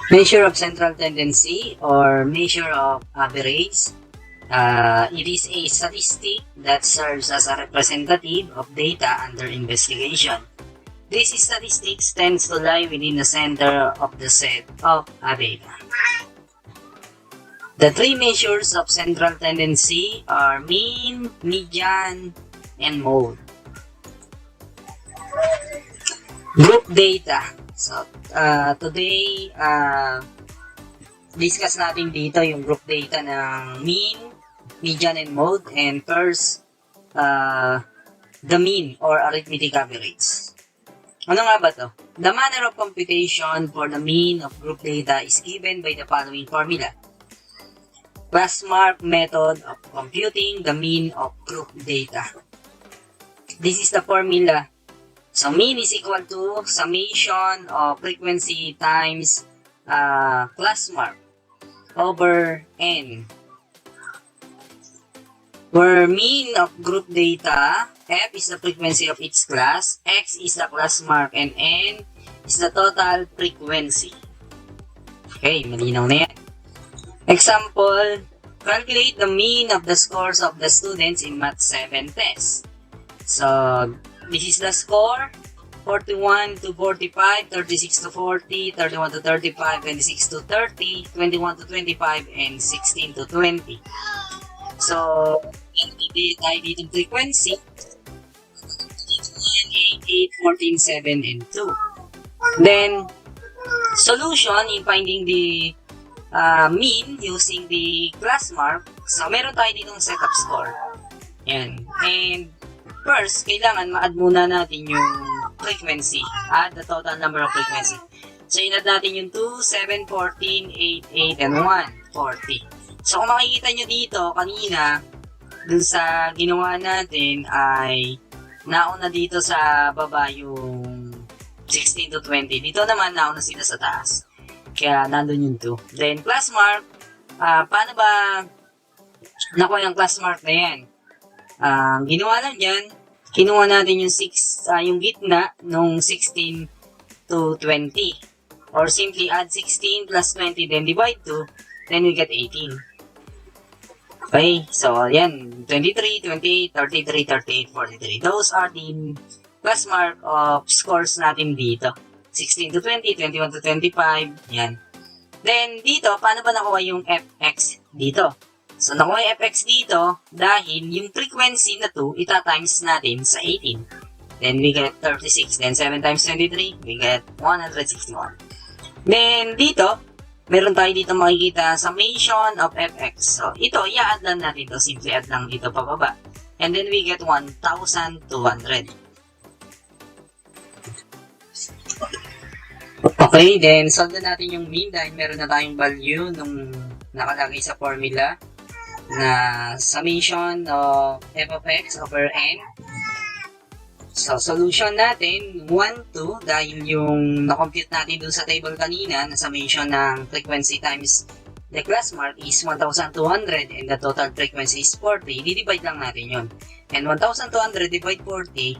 Measure of central tendency or measure of average. It is a statistic that serves as a representative of data under investigation. This statistics tends to lie within the center of the set of data. The three measures of central tendency are mean, median, and mode. Group data. So, today, discuss natin dito yung group data ng mean, median, and mode. And first, the mean or arithmetic average. Ano nga ba to? The manner of computation for the mean of group data is given by the following formula. Glassmark method of computing the mean of group data. This is the formula. So, mean is equal to summation of frequency times Glassmark over n. Where mean of group data, f is the frequency of each class, x is the Glassmark, and n is the total frequency. Okay, malinaw na yan. Example, calculate the mean of the scores of the students in Math 7 test. So, this is the score, 41 to 45, 36 to 40, 31 to 35, 26 to 30, 21 to 25, and 16 to 20. So, tayo dito ng frequency, 1, 8, 8, 14, 7, and 2. Then, solution in finding the mean using the Glassmark. So, meron tayo dito ng setup score. Yan. And, first, kailangan ma-add muna natin yung frequency. Add the total number of frequency. So, in-add natin yung 2, 7, 14, 8, 8, and 1, 40. So, kung makikita nyo dito, kanina, dun sa ginawa natin ay nauna dito sa baba yung 16 to 20. Dito naman, nauna sila sa taas. Kaya, nandun yung 2. Then, Glassmark, paano ba nakuha yung Glassmark na yan? Ginawa lang dyan, kinuha natin yung yung gitna nung 16 to 20. Or simply add 16 plus 20, then divide 2, then we get 18. Okay, so yan, 23, 28, 33, 38, 43. Those are the Glassmark of scores natin dito. 16 to 20, 21 to 25, yan. Then dito, paano ba nakuha yung fx dito? So, nakuha yung fx dito dahil yung frequency na 2, ita-times natin sa 18. Then, we get 36. Then, 7 times 23, we get 161. Then, dito, meron tayo dito makikita summation of fx. So, ito, i-add lang natin to. Simply add lang dito pababa. And then, we get 1,200. Okay, then, solve na natin yung mean dahil meron na tayong value nung nakalagay sa formula na summation of f of x over n. So, solution natin, 1, 2, dahil yung na-compute natin dun sa table kanina na summation ng frequency times the Glassmark is 1,200 and the total frequency is 40, di-divide lang natin yun. And 1,200 divide 40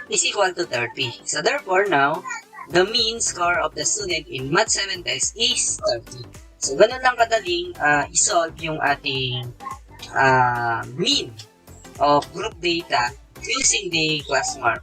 is equal to 30. So, therefore, now, the mean score of the student in Math 7 test is 30. So, ganun lang kadaling isolve yung ating mean of group data using the Glassmark.